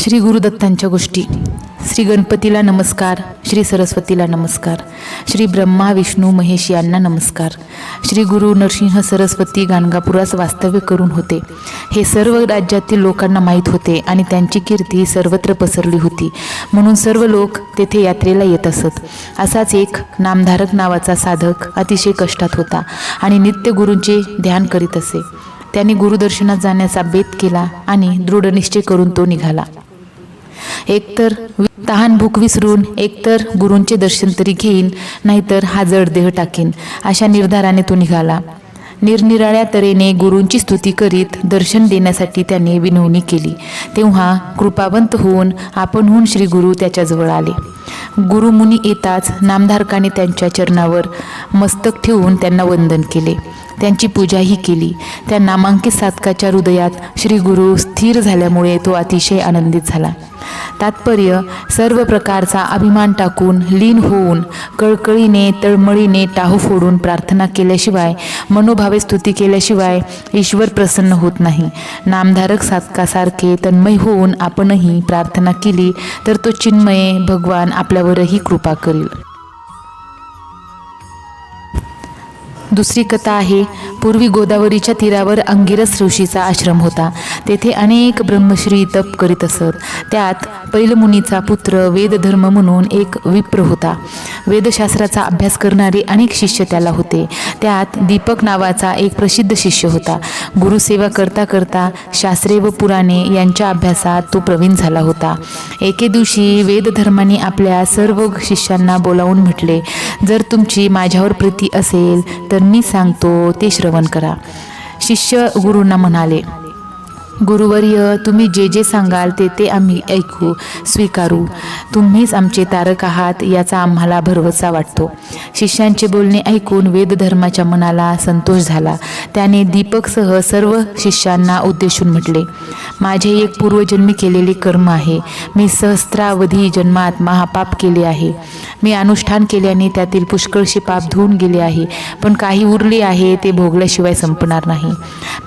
श्री गुरुदत्तांच्या गोष्टी. श्री गणपतीला नमस्कार, श्री सरस्वतीला नमस्कार, श्री ब्रह्मा विष्णू महेश यांना नमस्कार. श्री गुरु नरसिंह सरस्वती गाणगापुरास वास्तव्य करून होते. हे सर्व राज्यातील लोकांना माहीत होते आणि त्यांची कीर्ती सर्वत्र पसरली होती, म्हणून सर्व लोक तेथे यात्रेला येत असत. असाच एक नामधारक नावाचा साधक अतिशय कष्टात होता आणि नित्य गुरूंचे ध्यान करीत असे. त्याने गुरुदर्शनात जाण्याचा बेत केला आणि दृढ निश्चय करून तो निघाला. एकतर तहान भूक विसरून एकतर गुरूंचे दर्शन तरी घेईन, नाहीतर हा जड देह टाकीन, अशा निर्धाराने तो निघाला. निरनिराळ्या तऱ्हेने गुरूंची स्तुती करीत दर्शन देण्यासाठी त्याने विनवणी केली. तेव्हा कृपावंत होऊन आपणहून श्री गुरु त्याच्याजवळ आले. गुरुमुनी येताच नामधारकाने त्यांच्या चरणावर मस्तक ठेवून त्यांना वंदन केले. त्यांची पूजाही केली. त्या नामांकित साधकाच्या हृदयात श्री गुरु स्थिर झाल्यामुळे तो अतिशय आनंदित झाला. तात्पर्य, सर्व प्रकारचा अभिमान टाकून लीन होऊन कळकळीने तळमळीने टाहू फोडून प्रार्थना केल्याशिवाय, मनोभावे स्तुती केल्याशिवाय ईश्वर प्रसन्न होत नाही. नामधारक साधकासारखे तन्मय होऊन आपणही प्रार्थना केली तर तो चिन्मय भगवान आपल्यावरही कृपा करील. दुसरी कथा आहे. पूर्वी गोदावरीच्या तीरावर अंगिरस ऋषीचा आश्रम होता. तेथे अनेक ब्रह्मश्री तप करीत असत. त्यात पैलमुनीचा पुत्र वेदधर्म म्हणून एक विप्र होता. वेदशास्त्राचा अभ्यास करणारे अनेक शिष्य त्याला होते. त्यात दीपक नावाचा एक प्रसिद्ध शिष्य होता. गुरुसेवा करता करता शास्त्रे व पुराणे यांच्या अभ्यासात तो प्रवीण झाला होता. एके दिवशी वेदधर्माने आपल्या सर्व शिष्यांना बोलावून म्हटले, जर तुमची माझ्यावर प्रीती असेल तर मी सांगतो ते श्रवण करा. शिष्य गुरूंना म्हणाले, गुरुवर्य, तुम्ही जे जे सांगाल ते आम्ही ऐकू, स्वीकारू. तुम्हीच आमचे तारक आहात याचा आम्हाला भरवसा वाटतो. शिष्यांचे बोलणे ऐकून वेदधर्माच्या मनाला संतोष झाला. त्याने दीपकसह सर्व शिष्यांना उद्देशून म्हटले, माझे एक पूर्वजन्मी केलेले कर्म आहे. मी सहस्त्रावधी जन्मात महापाप केले आहे. मी अनुष्ठान केल्याने त्यातील पुष्कळशी पाप धुवून गेले आहे, पण काही उरले आहे ते भोगल्याशिवाय संपणार नाही.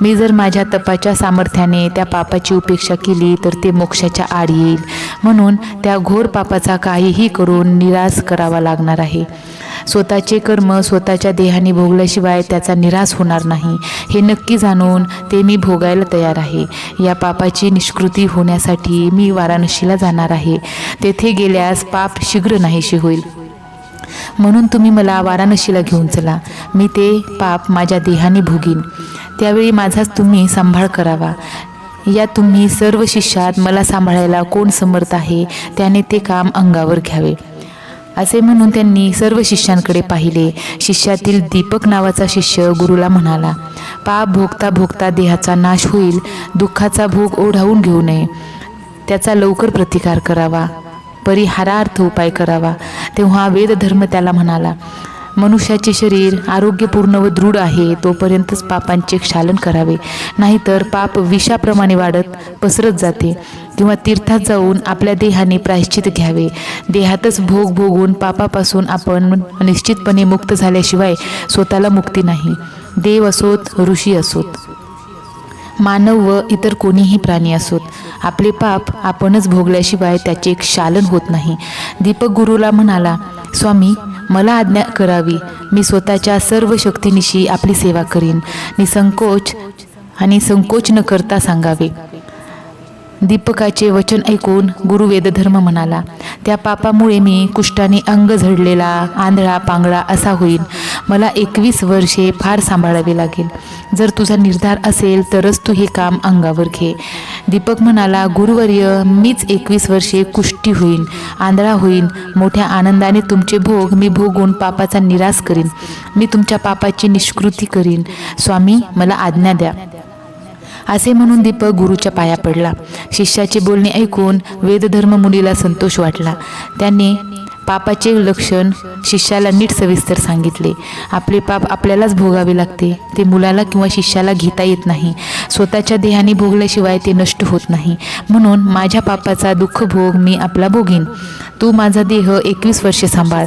मी जर माझ्या तपाच्या सामर्थ्याने त्या पापाची उपेक्षा केली तर ते मोक्षाच्या आड येईल, म्हणून त्या घोर पापाचा काहीही करून निराश करावा लागणार आहे. स्वतःचे कर्म स्वतःच्या देहाने भोगल्याशिवाय त्याचा निराश होणार नाही, हे नक्की जाणून ते मी भोगायला तयार आहे. या पापाची निष्कृती होण्यासाठी मी वाराणसीला जाणार आहे. तेथे गेल्यास पाप शीघ्र नाहीशी होईल. म्हणून तुम्ही मला वाराणसीला घेऊन चला. मी ते पाप माझ्या देहाने भोगीन. त्यावेळी माझाच तुम्ही सांभाळ करावा. या तुम्ही सर्व शिष्यात मला सांभाळायला कोण समर्थ आहे त्याने ते काम अंगावर घ्यावे. असे म्हणून त्यांनी सर्व शिष्यांकडे पाहिले. शिष्यातील दीपक नावाचा शिष्य गुरुला म्हणाला, पाप भोगता भोगता देहाचा नाश होईल. दुःखाचा भोग ओढावून घेऊ नये. त्याचा लवकर प्रतिकार करावा, परिहारार्थ उपाय करावा. तेव्हा वेदधर्म त्याला म्हणाला, मनुष्याचे शरीर आरोग्यपूर्ण व दृढ आहे तोपर्यंतच पापांचे क्षालन करावे, नाहीतर पाप विषाप्रमाणे वाढत पसरत जाते. किंवा तीर्थात जाऊन आपल्या देहाने प्रायश्चित घ्यावे. देहातच भोग भोगून पापापासून आपण निश्चितपणे मुक्त झाल्याशिवाय स्वतःला मुक्ती नाही. देव असोत, ऋषी असोत, मानव व इतर कोणीही प्राणी असोत, आपले पाप आपणच भोगल्याशिवाय त्याचे क्षालन होत नाही. दीपक गुरुला म्हणाला, स्वामी, मला आज्ञा करावी. मी स्वतःच्या सर्व शक्तीनिशी आपली सेवा करीन. निसंकोच आणि संकोच न करता सांगावे. दीपकाचे वचन ऐकून गुरु वेदधर्म म्हणाला, त्या पापामुळे मी कुष्ठाने अंग झडलेला, आंधळा पांगळा असा होईल. मला 21 वर्षे फार सांभाळावे लागेल. जर तुझा निर्धार असेल तरच तू हे काम अंगावर घे. दीपक म्हणाला, गुरुवर्य, मीच 21 वर्षे कुष्ठी होईन, आंधळा होईन. मोठ्या आनंदाने तुमचे भोग मी भोगून पापाचा निराश करीन. मी तुमच्या पापाची निष्कृती करीन. स्वामी, मला आज्ञा द्या. असे म्हणून दीपक गुरुच्या पाया पडला. शिष्याचे बोलणे ऐकून वेदधर्म मुनीला संतोष वाटला. त्याने पापाचे लक्षण शिष्याला नीट सविस्तर सांगितले. आपले पाप आपल्यालाच भोगावे लागते. ते मुलाला किंवा शिष्याला घेता येत नाही. स्वतःच्या देहाने भोगल्याशिवाय ते नष्ट होत नाही. म्हणून माझ्या पापाचा दुःख भोग मी आपला भोगीन. तू माझा देह 21 वर्षे सांभाळ.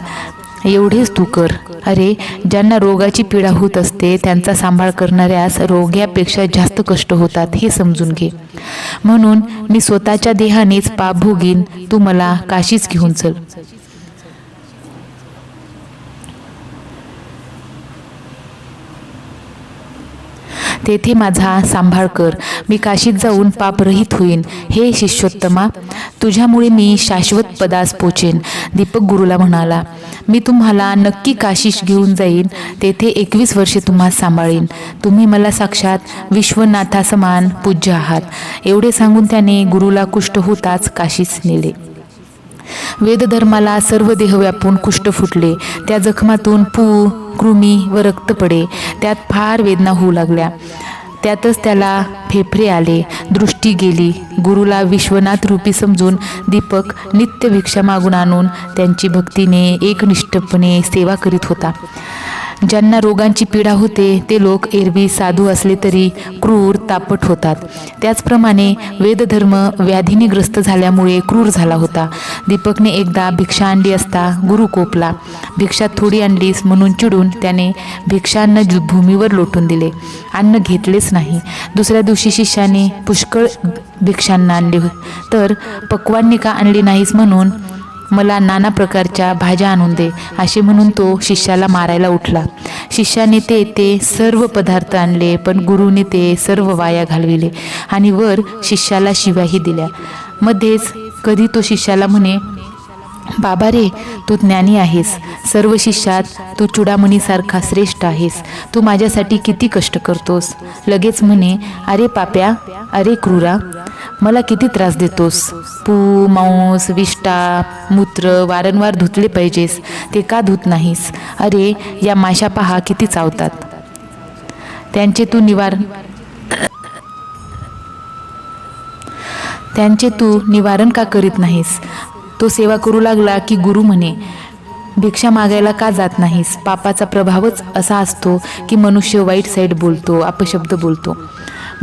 एवढेच तू कर. अरे, ज्यांना रोगाची पीडा होत असते त्यांचा सांभाळ करणाऱ्यास रोग्यापेक्षा जास्त कष्ट होतात हे समजून घे. म्हणून मी स्वतःच्या देहानेच पाप भोगीन, तू मला काशीच घेऊन चल. तेथे माझा सांभाळ कर. मी काशीत जाऊन पापरहित होईन. हे शिष्योत्तमा, तुझ्यामुळे मी शाश्वत पदास पोचेन. दीपक गुरुला म्हणाला, मी तुम्हाला नक्की काशीस घेऊन जाईन. तेथे 21 वर्षे तुम्हाला सांभाळीन. तुम्ही मला साक्षात विश्वनाथासमान पूज्य आहात. एवढे सांगून त्याने गुरुला कुष्ठ होताच काशीस नेले. वेदधर्माला सर्व देह व्यापून कुष्ठ फुटले. त्या जखमातून पू, कृमी व रक्त पडे. त्यात फार वेदना होऊ लागल्या. त्यातच त्याला फेफरे आले, दृष्टी गेली. गुरुला विश्वनाथ रूपी समजून दीपक नित्य भिक्षा मागून आणून त्यांची भक्तीने एकनिष्ठपणे सेवा करीत होता. ज्यांना रोगांची पीडा होते ते लोक एरवी साधू असले तरी क्रूर, तापट होतात. त्याचप्रमाणे वेदधर्म व्याधीने ग्रस्त झाल्यामुळे क्रूर झाला होता. दीपकने एकदा भिक्षा आणली असता गुरु कोपला. भिक्षा थोडी आणलीस म्हणून चिडून त्याने भिक्षान्न भूमीवर लोटून दिले. अन्न घेतलेच नाही. दुसऱ्या दिवशी शिष्याने पुष्कळ भिक्षान्न आणले, तर पक्वान्ने का आणली नाहीस म्हणून मला नाना प्रकारच्या भाज्या आणून दे असे म्हणून तो शिष्याला मारायला उठला. शिष्याने ते सर्व पदार्थ आणले, पण गुरुने ते सर्व वाया घालविले आणि वर शिष्याला शिव्याही दिल्या. मध्येच कधी तो शिष्याला म्हणे, बाबा रे, तू ज्ञानी आहेस. सर्व शिष्यात तू चुडामणीसारखा श्रेष्ठ आहेस. तू माझ्यासाठी किती कष्ट करतोस. लगेच म्हणे, अरे पाप्या, अरे क्रूरा, मला किती त्रास देतोस. पू, मांस, विष्ठा, मूत्र वारंवार धुतले पाहिजेस, ते का धुत नाहीस. अरे, या माशा पहा किती चावतात. त्यांचे तू निवारण का करीत नाहीस. तो सेवा करू लागला की गुरु म्हणे, भिक्षा मागायला का जात नाहीस. पापाचा प्रभावच असा असतो की मनुष्य वाईट साईड बोलतो, अपशब्द बोलतो.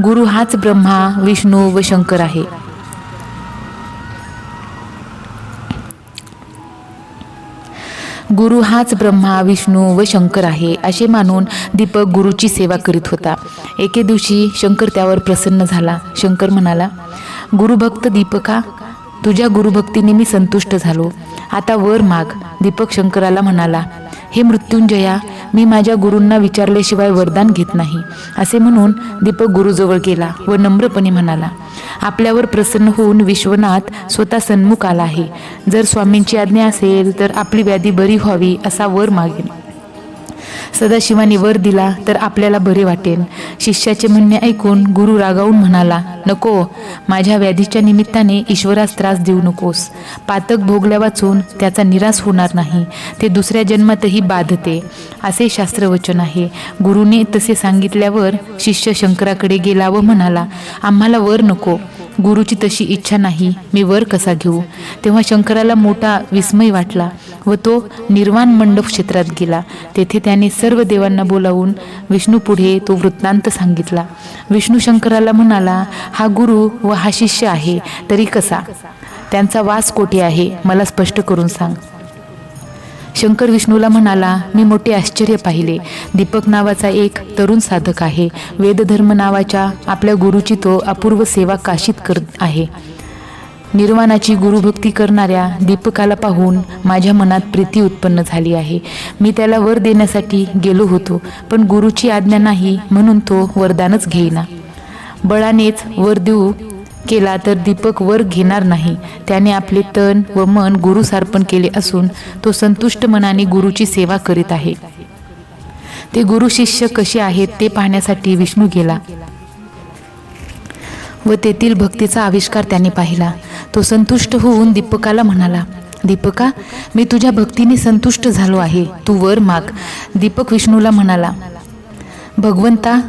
गुरु हाच ब्रह्मा, विष्णू व शंकर आहे. गुरु हाच ब्रह्मा, विष्णू व शंकर आहे असे मानून दीपक गुरुची सेवा करीत होता. एके दिवशी शंकर त्यावर प्रसन्न झाला. शंकर म्हणाला, गुरुभक्त दीपका, तुझ्या गुरुभक्तीने मी संतुष्ट झालो. आता वर माग. दीपक शंकराला म्हणाला, हे मृत्युंजया, मी माझ्या गुरूंना विचारल्याशिवाय वरदान घेत नाही. असे म्हणून दीपक गुरुजवळ गेला व नम्रपणे म्हणाला, आपल्यावर प्रसन्न होऊन विश्वनाथ स्वतः सन्मुख आला आहे. जर स्वामींची आज्ञा असेल तर आपली व्याधी बरी व्हावी असा वर मागेन. सदाशिवाने वर दिला तर आपल्याला बरे वाटेल. शिष्याचे म्हणणे ऐकून गुरु रागावून म्हणाला, नको, माझ्या व्याधीच्या निमित्ताने ईश्वरास त्रास देऊ नकोस. पातक भोगल्या वाचून त्याचा निराश होणार नाही, ते दुसऱ्या जन्मातही बाधते असे शास्त्रवचन आहे. गुरुने तसे सांगितल्यावर शिष्य शंकराकडे गेला व म्हणाला, आम्हाला वर नको. गुरुची तशी इच्छा नाही, मी वर कसा घेऊ. तेव्हा शंकराला मोठा विस्मय वाटला व तो निर्वाण मंडप क्षेत्रात गेला. तेथे त्याने सर्व देवांना बोलावून विष्णूपुढे तो वृत्तांत सांगितला. विष्णू शंकराला म्हणाला, हा गुरु व हा शिष्य आहे तरी कसा. त्यांचा वास कोठे आहे, मला स्पष्ट करून सांग. शंकर विष्णूला म्हणाला, मी मोठे आश्चर्य पाहिले. दीपक नावाचा एक तरुण साधक आहे. वेदधर्म नावाच्या आपल्या गुरुची तो अपूर्व सेवा काशीत करत आहे. निर्वाणाची गुरुभक्ती करणाऱ्या दीपकाला पाहून माझ्या मनात प्रीती उत्पन्न झाली आहे. मी त्याला वर देण्यासाठी गेलो होतो, पण गुरुची आज्ञा नाही म्हणून तो वरदानच घेईना. बळानेच वर देऊ केला तर दीपक वर घेणार नाही. त्याने आपले तन व मन गुरुस अर्पण केले असून तो संतुष्ट मनाने गुरुची सेवा करीत आहे. ते गुरु शिष्य कसे आहेत ते पाहण्यासाठी विष्णू गेला व तेथील भक्तीचा आविष्कार त्याने पाहिला. तो संतुष्ट होऊन दीपकाला म्हणाला, दीपका, मी तुझ्या भक्तीने संतुष्ट झालो आहे, तू वर माग. दीपक विष्णूला म्हणाला, भगवंता,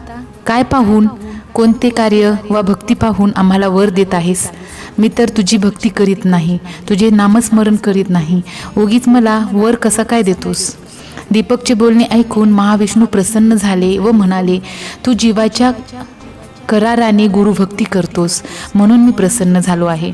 काय पाहून, कोणते कार्य वा भक्ती पाहून आम्हाला वर देत आहेस. मी तर तुझी भक्ती करीत नाही, तुझे नामस्मरण करीत नाही, उगीच मला वर कसा काय देतोस. दीपकचे बोलणे ऐकून महाविष्णू प्रसन्न झाले व म्हणाले, तू जीवाच्या कराराने गुरुभक्ती करतोस म्हणून मी प्रसन्न झालो आहे.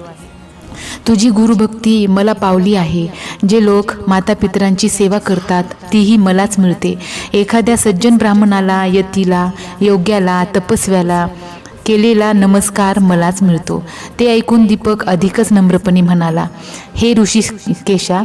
तुझी गुरुभक्ती मला पावली आहे. जे लोक मातापितरांची सेवा करतात तीही मलाच मिळते. एखाद्या सज्जन ब्राह्मणाला, यतीला, योग्याला, तपस्व्याला केलेला नमस्कार मलाच मिळतो. ते ऐकून दीपक अधिकच नम्रपणे म्हणाला, हे ऋषिकेशा,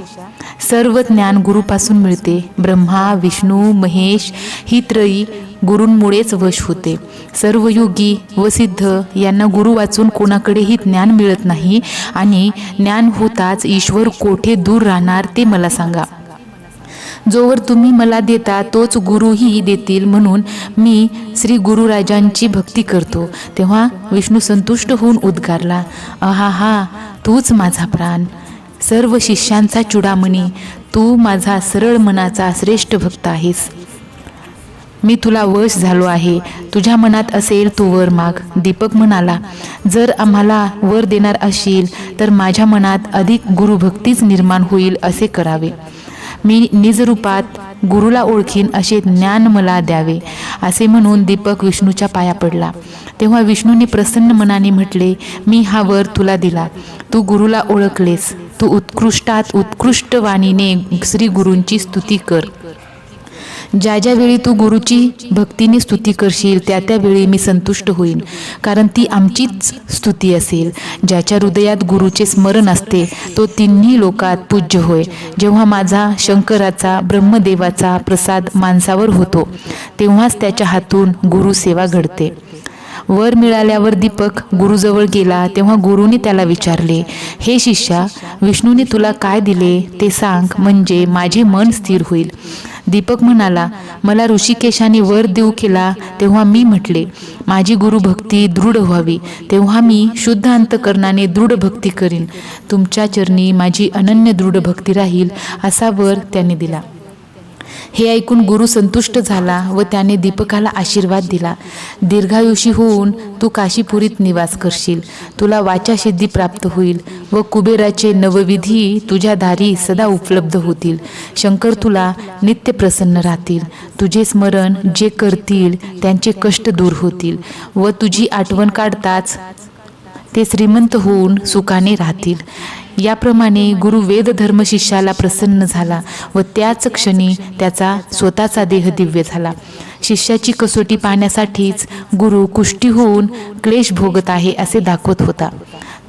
सर्व ज्ञान गुरुपासून मिळते. ब्रह्मा, विष्णू, महेश ही त्रयी गुरूंमुळेच वश होते. सर्व योगी व सिद्ध यांना गुरु वाचून कोणाकडेही ज्ञान मिळत नाही. आणि ज्ञान होताच ईश्वर कोठे दूर राहणार ते मला सांगा. जोवर तुम्ही मला देता तोच गुरुही देतील, म्हणून मी श्री गुरुराजांची भक्ती करतो. तेव्हा विष्णू संतुष्ट होऊन उद्गारला, आहा, तूच माझा प्राण, सर्व शिष्यांचा चुडामणी, तू माझा सरळ मनाचा श्रेष्ठ भक्त आहेस. मी तुला वश झालो आहे. तुझ्या मनात असेल तू वर माग. दीपक म्हणाला, जर आम्हाला वर देणार असशील तर माझ्या मनात अधिक गुरुभक्तीच निर्माण होईल असे करावे. मी निजरूपात गुरुला ओळखीन असे ज्ञान मला द्यावे. असे म्हणून दीपक विष्णूच्या पाया पडला. तेव्हा विष्णूने प्रसन्न मनाने म्हटले, मी हा वर तुला दिला. तू गुरुला ओळखलेस. तू उत्कृष्टात उत्कृष्ट वाणीने श्री गुरूंची स्तुती कर. ज्या ज्या वेळी तू गुरुची भक्तीने स्तुती करशील त्या त्यावेळी मी संतुष्ट होईन, कारण ती आमचीच स्तुती असेल. ज्याच्या हृदयात गुरुचे स्मरण असते तो तिन्ही लोकात पूज्य होय. जेव्हा माझा शंकराचा ब्रह्मदेवाचा प्रसाद माणसावर होतो तेव्हाच त्याच्या हातून गुरुसेवा घडते. वर मिळाल्यावर दीपक गुरुजवळ गेला. तेव्हा गुरुने त्याला विचारले, हे शिष्या, विष्णूने तुला काय दिले ते सांग, म्हणजे माझे मन स्थिर होईल. दीपक म्हणाला, मला ऋषिकेशाने वर देऊ केला तेव्हा मी म्हटले, माझी गुरुभक्ती दृढ व्हावी. तेव्हा मी शुद्ध अंतकरणाने दृढ भक्ती करीन. तुमच्या चरणी माझी अनन्य दृढ भक्ती राहील, असा वर त्याने दिला. हे ऐकून गुरु संतुष्ट झाला व त्याने दीपकाला आशीर्वाद दिला. दीर्घायुषी होऊन तू काशीपुरीत निवास करशील. तुला वाचासिद्धी प्राप्त होईल व कुबेराचे नवविधी तुझ्या दारी सदा उपलब्ध होतील. शंकर तुला नित्य प्रसन्न राहतील. तुझे स्मरण जे करतील त्यांचे कष्ट दूर होतील व तुझी आठवण काढताच ते श्रीमंत होऊन सुखाने राहतील. याप्रमाणे गुरु वेद धर्म शिष्याला प्रसन्न झाला व त्याच क्षणी त्याचा स्वतःचा देह दिव्य झाला. शिष्याची कसोटी पाहण्यासाठीच गुरु कुष्ठी होऊन क्लेश भोगत आहे असे दाखवत होता.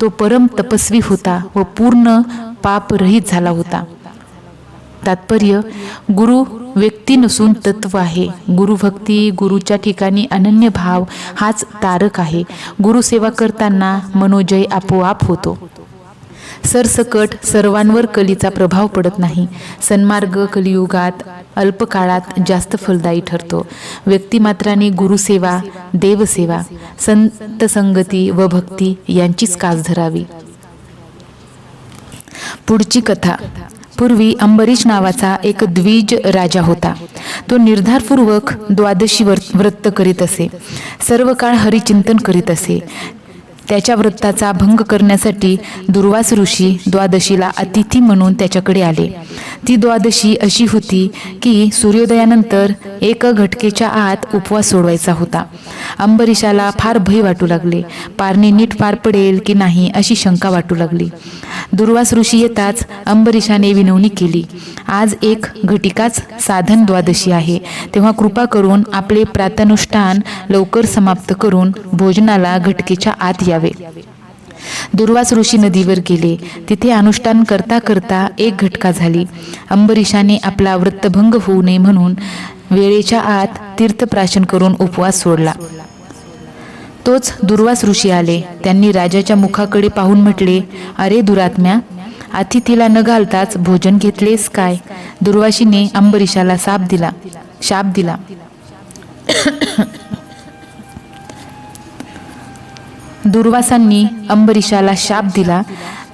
तो परम तपस्वी होता व पूर्ण पाप रहित झाला होता. तात्पर्य, गुरु व्यक्ती नसून तत्व आहे. गुरुभक्ती, गुरुच्या ठिकाणी अनन्य भाव हाच तारक आहे. गुरुसेवा करताना मनोजय आपोआप होतो. सरसकट सर्वांवर कलीचा प्रभाव पडत नाही. सन्मार्ग कलियुगात अल्पकाळात जास्त फलदायी ठरतो. व्यक्तिमात्राने गुरुसेवा, देवसेवा, संत संगती व भक्ती यांचीच कास धरावी. पुढची कथा. पूर्वी अंबरीश नावाचा एक द्विज राजा होता. तो निर्धारपूर्वक द्वादशी व्रत करीत असे. सर्व काळ हरिचिंतन करीत असे. त्याच्या व्रताचा भंग करण्यासाठी दुर्वास ऋषी द्वादशीला अतिथी म्हणून त्याच्याकडे आले. ती द्वादशी अशी होती की सूर्योदयानंतर एक घटकेच्या आत उपवास सोडवायचा होता. अंबरीशाला फार भय वाटू लागले. पारणे नीट पार पडेल की नाही अशी शंका वाटू लागली. दुर्वास ऋषी येताच अंबरीशाने विनवणी केली, आज एक घटिकाच साधन द्वादशी आहे, तेव्हा कृपा करून आपले प्रातनुष्ठान लवकर समाप्त करून भोजनाला घटकेच्या आत यावे. दुर्वास ऋषी नदीवर गेले. तिथे अनुष्ठान करता करता एक घटका झाली. अंबरीशाने आपला व्रतभंग होऊ नये म्हणून वेळेच्या आत तीर्थप्राशन करून उपवास सोडला. तोच दुर्वास ऋषी आले. त्यांनी राजाच्या मुखाकडे पाहून म्हटले, अरे दुरात्म्या, अतिथीला न घालताच भोजन घेतलेस काय? दुर्वाशीने अंबरीशाला शाप दिला. दुर्वासांनी अंबरीशाला शाप दिला,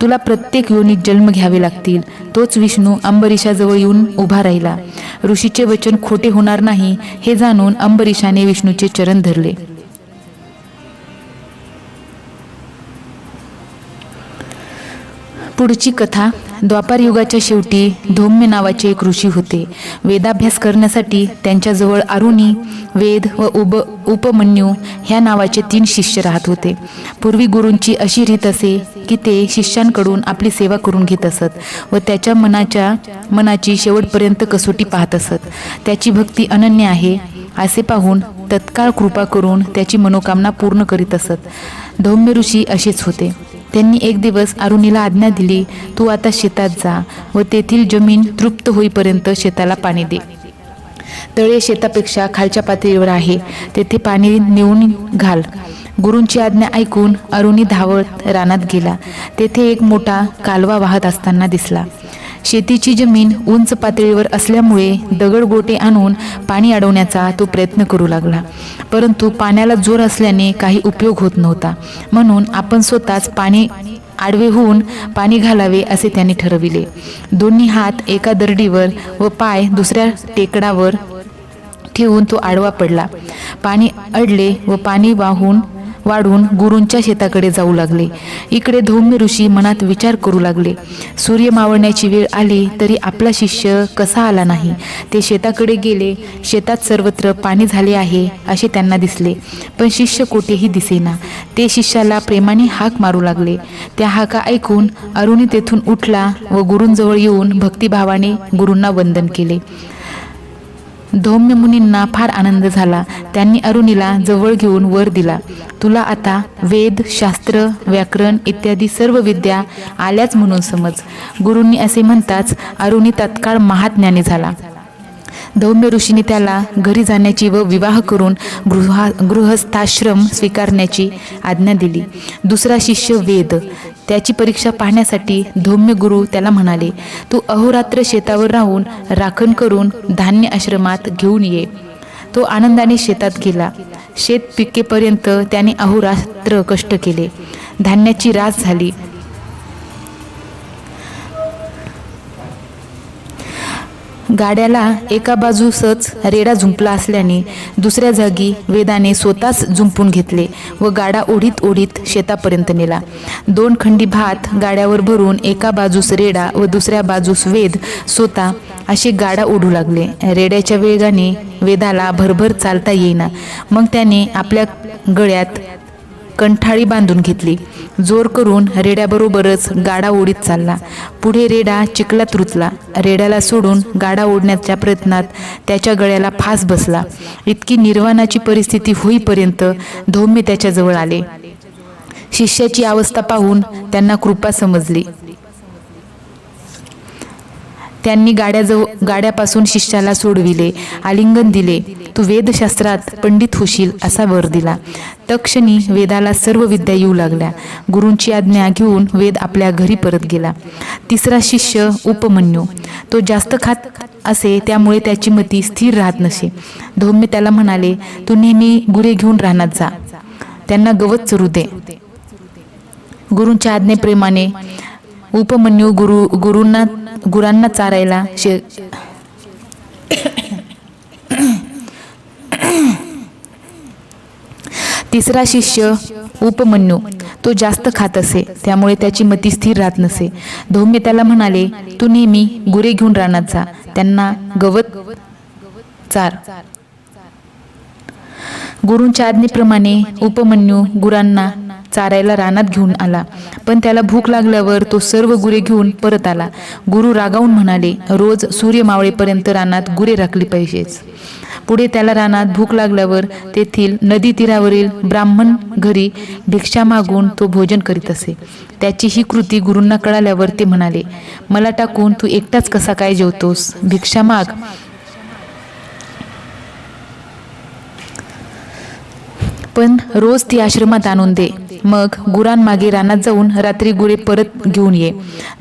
तुला प्रत्येक योनीत जन्म घ्यावे लागतील. तोच विष्णू अंबरीशाजवळ येऊन उभा राहिला. ऋषीचे वचन खोटे होणार नाही हे जाणून अंबरीशाने विष्णूचे चरण धरले. पुढची कथा. द्वापार युगाच्या शेवटी धौम्य नावाचे एक ऋषी होते. वेदाभ्यास करण्यासाठी त्यांच्याजवळ अरुणी, वेद व उपमन्यू ह्या नावाचे 3 शिष्य राहत होते. पूर्वी गुरूंची अशी रीत असे की ते शिष्यांकडून आपली सेवा करून घेत असत व त्याच्या मनाची शेवटपर्यंत कसोटी पाहत असत. त्याची भक्ती अनन्य आहे असे पाहून तत्काळ कृपा करून त्याची मनोकामना पूर्ण करीत असत. धौम्य ऋषी असेच होते. त्यांनी एक दिवस अरुणीला आज्ञा दिली, तू आता शेतात जा व तेथील जमीन तृप्त होईपर्यंत शेताला पाणी दे. तळे शेतापेक्षा खालच्या पातळीवर आहे, तेथे पाणी नेऊन घाल. गुरूंची आज्ञा ऐकून अरुणी धावत रानात गेला. तेथे एक मोठा कालवा वाहत असताना दिसला. शेतीची जमीन उंच पातळीवर असल्यामुळे दगडगोटे आणून पाणी अडवण्याचा तो प्रयत्न करू लागला, परंतु पाण्याला जोर असल्याने काही उपयोग होत नव्हता. म्हणून आपण स्वतःच पाणी आडवे होऊन पाणी घालावे असे त्यांनी ठरविले. दोन्ही हात एका दरडीवर व पाय दुसऱ्या टेकडावर ठेवून तो आडवा पडला. पाणी अडले व पाणी वाढून गुरूंच्या शेताकडे जाऊ लागले. इकडे धौम्य ऋषी मनात विचार करू लागले, सूर्य मावळण्याची वेळ आली तरी आपला शिष्य कसा आला नाही. ते शेताकडे गेले. शेतात सर्वत्र पाणी झाले आहे असे त्यांना दिसले, पण शिष्य कोठेही दिसेना. ते शिष्याला प्रेमाने हाक मारू लागले. त्या हाका ऐकून अरुणी तेथून उठला व गुरूंजवळ येऊन भक्तिभावाने गुरूंना वंदन केले. धौम्य मुनींना फार आनंद झाला. त्यांनी अरुणीला जवळ घेऊन वर दिला. तुला आता वेद, शास्त्र, व्याकरण इत्यादी सर्व विद्या आल्याच म्हणून समज. गुरूंनी असे म्हणताच अरुणी तत्काळ महाज्ञानी झाला. धौम्य ऋषीने त्याला घरी जाण्याची व विवाह करून गृहस्थाश्रम स्वीकारण्याची आज्ञा दिली. दुसरा शिष्य वेद. त्याची परीक्षा पाहण्यासाठी धौम्य गुरु त्याला म्हणाले, तू अहोरात्र शेतावर राहून राखण करून धान्य आश्रमात घेऊन ये. तो आनंदाने शेतात गेला. शेत पिकेपर्यंत त्याने अहोरात्र कष्ट केले. धान्याची रास झाली. गाड्याला एका बाजूसच रेडा झुंपला असल्याने दुसऱ्या जागी वेदाने स्वतःच झुंपून घेतले व गाडा ओढीत ओढीत शेतापर्यंत नेला. 2 खंडी भात गाड्यावर भरून एका बाजूस रेडा व दुसऱ्या बाजूस वेद स्वतः असे गाडा ओढू लागले. रेड्याच्या वेगाने वेदाला भरभर चालता येईना. मग त्याने आपल्या गळ्यात कंठाळी बांधून घेतली. जोर करून रेड्याबरोबरच गाडा ओढीत चालला. पुढे रेडा चिखलात रुतला. रेड्याला सोडून गाडा ओढण्याच्या प्रयत्नात त्याच्या गळ्याला फास बसला. इतकी निर्वाणाची परिस्थिती होईपर्यंत धौम्य त्याच्याजवळ आले. शिष्याची अवस्था पाहून त्यांना कृपा समजली. त्यांनी गाड्यापासून शिष्याला सोडविले. आलिंगन दिले. तू वेदशास्त्रात पंडित होशील असा वर दिला. तत्क्षणी वेदाला सर्व विद्या येऊ लागल्या. गुरूंची आज्ञा घेऊन वेद आपल्या घरी परत गेला. तिसरा शिष्य उपमन्यू. तो जास्त खात असे, त्यामुळे त्याची मती स्थिर राहत नसे. धौम्य त्याला म्हणाले, तू नेहमी गुरे घेऊन रानात जा, त्यांना गवत चरू दे. गुरूंच्या आज्ञेप्रमाणे उपमन्यू गुरांना चारायला तिसरा शिष्य उपमन्यू. तो जास्त खात असे, त्यामुळे त्याची मती स्थिर राहत नसे. धौम्य त्याला म्हणाले, तू नेहमी गुरे घेऊन रानात जा, त्यांना गवत चार. गुरूंच्या आज्ञेप्रमाणे उपमन्यू गुरांना चारायला रानात घेऊन आला, पण त्याला भूक लागल्यावर तो सर्व गुरे घेऊन परत आला. गुरु रागावून म्हणाले, रोज सूर्य मावळेपर्यंत रानात गुरे राखली पाहिजेच. पुढे त्याला रानात भूक लागल्यावर तेथील नदी तीरावरील ब्राह्मण घरी भिक्षा मागून तो भोजन करीत असे. त्याची ही कृती गुरूंना कळाल्यावर ते म्हणाले, मला टाकून तू एकटाच कसा काय जेवतोस? भिक्षा माग. पण रोज ती आश्रमात आणून दे. मग गुरांमागे रानात जाऊन रात्री गुरे परत घेऊन ये.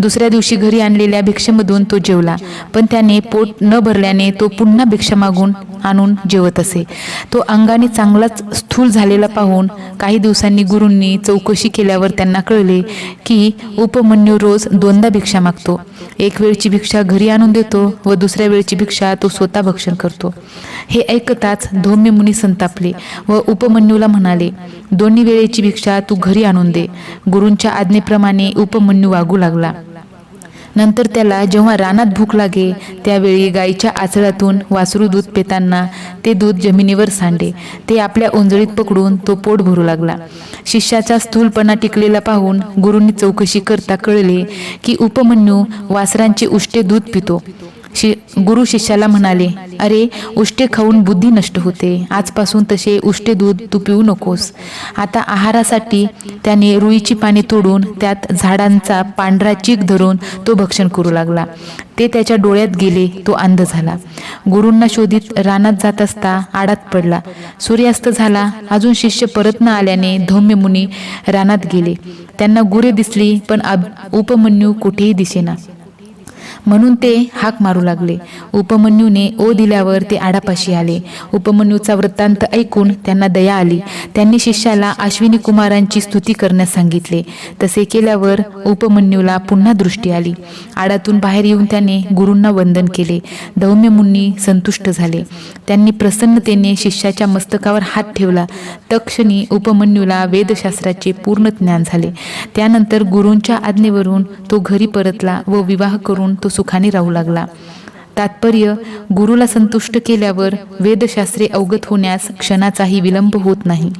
दुसऱ्या दिवशी घरी आणलेल्या भिक्षेमधून तो जेवला, पण त्याने पोट न भरल्याने तो पुन्हा भिक्षा मागून आणून जेवत असे. तो अंगाने चांगलाच स्थूल झालेला पाहून काही दिवसांनी गुरूंनी चौकशी केल्यावर त्यांना कळले की उपमन्यू रोज 2दा भिक्षा मागतो. एक वेळची भिक्षा घरी आणून देतो व दुसऱ्या वेळची भिक्षा तो स्वतः भक्षण करतो. हे ऐकताच धौम्य मुनी संतापले व उपमन्यूला म्हणाले, दोन्ही वेळेची भिक्षा तू घरी आणून दे. गुरूंच्या आज्ञेप्रमाणे उपमन्यू वागू लागला. नंतर त्याला जेव्हा रानात भूक लागे त्यावेळी गाईच्या आचळातून वासरू दूध पिताना ते दूध जमिनीवर सांडे. ते आपल्या ओंजळीत पकडून तो पोट भरू लागला. शिष्याचा स्थूलपणा टिकलेला पाहून गुरूंनी चौकशी करता कळले की उपमन्यू वासरांची उष्टे दूध पितो. गुरु शिष्याला म्हणाले, अरे उष्टे खाऊन बुद्धी नष्ट होते. आजपासून तसे उष्टे दूध तू पिऊ नकोस. आता आहारासाठी त्याने रुईची पाने तोडून त्यात झाडांचा पांढरा चीक धरून तो भक्षण करू लागला. ते त्याच्या डोळ्यात गेले. तो अंध झाला. गुरूंना शोधित रानात जात असता आडात पडला. सूर्यास्त झाला. अजून शिष्य परत न आल्याने धौम्य मुनी रानात गेले. त्यांना गुरे दिसली पण उपमन्यू कुठेही दिसेना. म्हणून ते हाक मारू लागले. उपमन्यूने ओ दिल्यावर ते आडापाशी आले. उपमन्यूचा वृत्तांत ऐकून त्यांना दया आली. त्यांनी शिष्याला अश्विनी कुमारांची स्तुती करण्यास सांगितले. तसे केल्यावर उपमन्यूला पुन्हा दृष्टी आली. आडातून बाहेर येऊन त्याने गुरूंना वंदन केले. धौम्य मुनी संतुष्ट झाले. त्यांनी प्रसन्नतेने शिष्याच्या मस्तकावर हात ठेवला. तत्क्षणी उपमन्यूला वेदशास्त्राचे पूर्ण ज्ञान झाले. त्यानंतर गुरूंच्या आज्ञेवरून तो घरी परतला व विवाह करून तो सुखाने राहू लागला. तात्पर्य, गुरुला संतुष्ट केल्यावर वेदशास्त्रे अवगत होण्यास क्षणाचाही विलंब होत नाही.